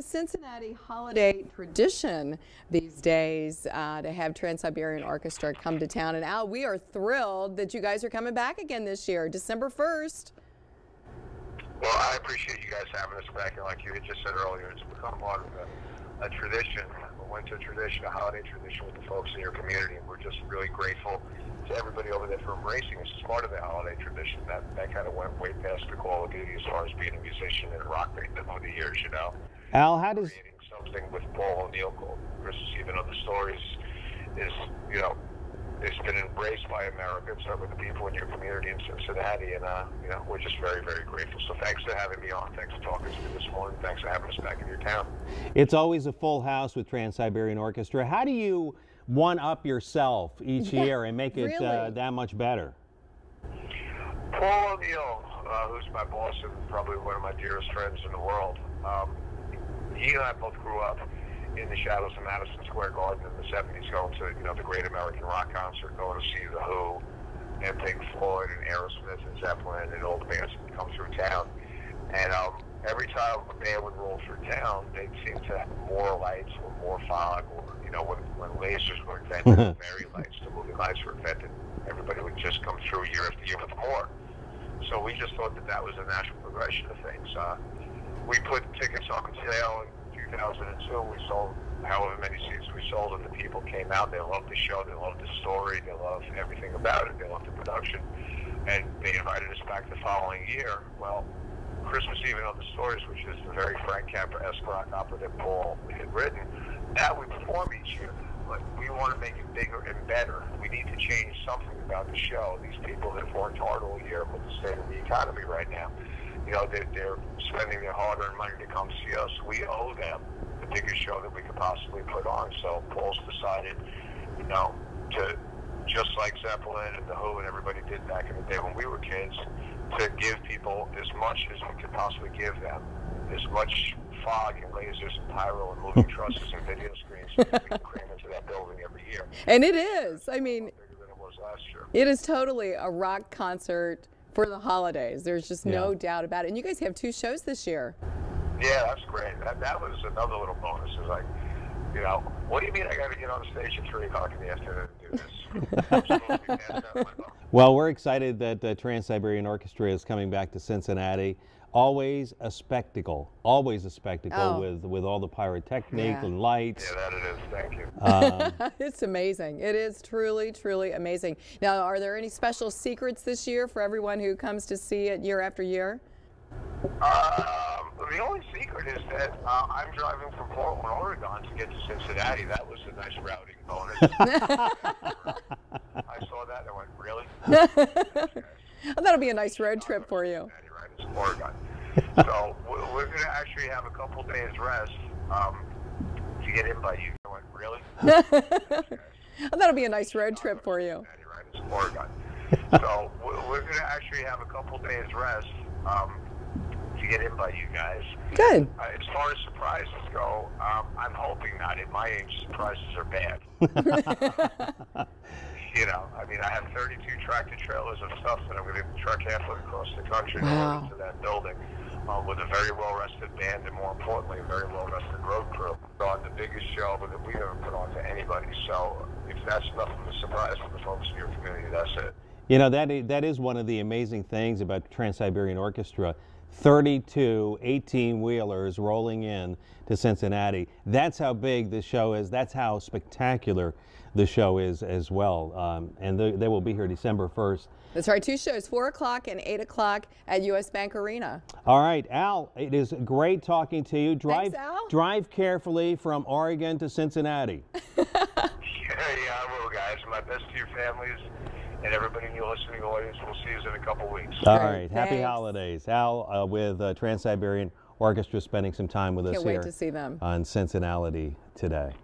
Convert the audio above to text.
a Cincinnati holiday tradition these days to have Transiberian Orchestra come to town. And Al, we are thrilled that you guys are coming back again this year, December 1st. Well, I appreciate you guys having us back, and like you had just said earlier, it's become part of a tradition, a winter tradition, a holiday tradition with the folks in your community, and we're just really grateful to everybody over there for embracing us as part of the holiday tradition. That kind of went way past the Call of Duty as far as being a musician and a rock band over the years, you know. Al, how does... Creating something with Paul O'Neill called Christmas Even Other Stories is, you know, it's been embraced by America, and certainly the people in your community in Cincinnati, and you know, we're just very, very grateful. So thanks for having me on. Thanks for talking to me this morning. Thanks for having us back in your town. It's always a full house with Transiberian Orchestra. How do you one-up yourself each year and make it really? That much better? Paul O'Neill, who's my boss and probably one of my dearest friends in the world, he and I both grew up in the shadows of Madison Square Garden in the 70s, going to, you know, the Great American Rock Concert, going to see The Who and Pink Floyd and Aerosmith and Zeppelin and all the bands that would come through town. And every time a band would roll through town, they'd seem to have more lights or more fog, or, you know, when lasers were invented, fairy lights, the moving lights were invented, everybody would just come through year after year with more. So we just thought that that was a natural progression of things. We put tickets on sale in 2002. We sold however many seats we sold, and the people came out. They loved the show. They loved the story. They loved everything about it. They loved the production. And they invited us back the following year. Well, Christmas Even Other Stories, which is the very Frank Capra-esque rock opera that Paul had written, that we perform each year. But we want to make it bigger and better. We need to change something about the show. These people have worked hard all year with the state of the economy right now. You know, they're spending their hard-earned money to come see us. We owe them the biggest show that we could possibly put on. So Paul's decided, you know, to, just like Zeppelin and The Who and everybody did back in the day when we were kids, to give people as much as we could possibly give them, as much fog and lasers and pyro and moving trusses and video screens so that we can cram into that building every year. And it is. I mean, bigger than it was last year. It is totally a rock concert for the holidays. There's just no doubt about it. And you guys have 2 shows this year. Yeah, that's great. That was another little bonus. It was like, you know, what do you mean I got to get on stage at 3 o'clock in the afternoon to do this? I'm supposed to be passed out my bum. Well, we're excited that Transiberian Orchestra is coming back to Cincinnati. Always a spectacle with all the pyrotechnic and lights. Yeah, that it is. Thank you. It's amazing. It is truly, truly amazing. Now, are there any special secrets this year for everyone who comes to see it year after year? The only secret is that I'm driving from Portland, Oregon to get to Cincinnati. That was a nice routing bonus. I saw that and I went, really? That'll be a nice road trip for you. Right, it's Oregon. So we're going to actually have a couple days rest to get in by you. I went, really? That'll be a nice road trip for you. Right, it's Oregon. So we're going to actually have a couple days rest to get in by you guys. Good. As far as surprises go, I'm hoping not. At my age, surprises are bad. You know, I mean, I have 32 tractor trailers of stuff that I'm going to truck halfway across the country into that building with a very well-rested band and, more importantly, a very well-rested road crew. On the biggest show that we've ever put on to anybody. So if that's nothing of a surprise for the folks in your community, that's it. You know, that is one of the amazing things about Transiberian Orchestra. 32 18-wheelers rolling in to Cincinnati. That's how big the show is. That's how spectacular the show is as well. And they will be here December 1st. That's right. 2 shows, 4 o'clock and 8 o'clock at US Bank Arena. All right, Al, it is great talking to you. Thanks, Al. Drive carefully from Oregon to Cincinnati. Yeah, I will, guys. My best to your families and everybody in your listening audience. We'll see you in a couple weeks. All right. Happy holidays. Al with Transiberian Orchestra spending some time with us here Can't wait to see them on Cincinnality today.